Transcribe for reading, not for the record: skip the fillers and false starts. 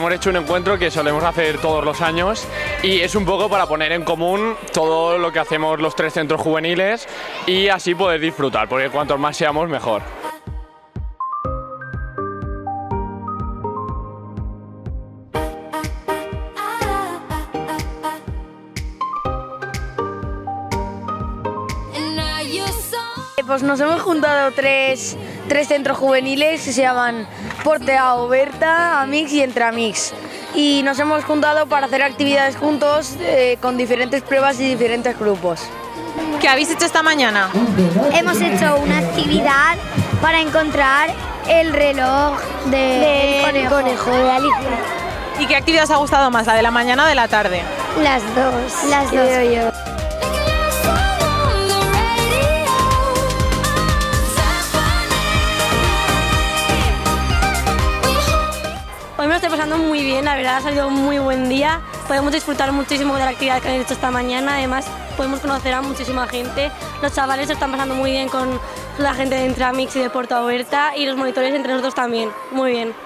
hemos hecho un encuentro que solemos hacer todos los años y es un poco para poner en común todo lo que hacemos los 3 centros juveniles y así poder disfrutar, porque cuantos más seamos mejor. Pues nos hemos juntado tres centros juveniles que se llaman Portea, Oberta, Amics y Entre Amics. Y nos hemos juntado para hacer actividades juntos con diferentes pruebas y diferentes grupos. ¿Qué habéis hecho esta mañana? Hemos hecho una actividad para encontrar el reloj del conejo de Alicia. ¿Y qué actividad os ha gustado más, la de la mañana o de la tarde? Las dos, creo yo. Hoy me lo estoy pasando muy bien, la verdad ha salido un muy buen día. Podemos disfrutar muchísimo de la actividad que han hecho esta mañana, además podemos conocer a muchísima gente. Los chavales se están pasando muy bien con la gente de Entre Amics y de Portea Oberta y los monitores entre nosotros también, muy bien.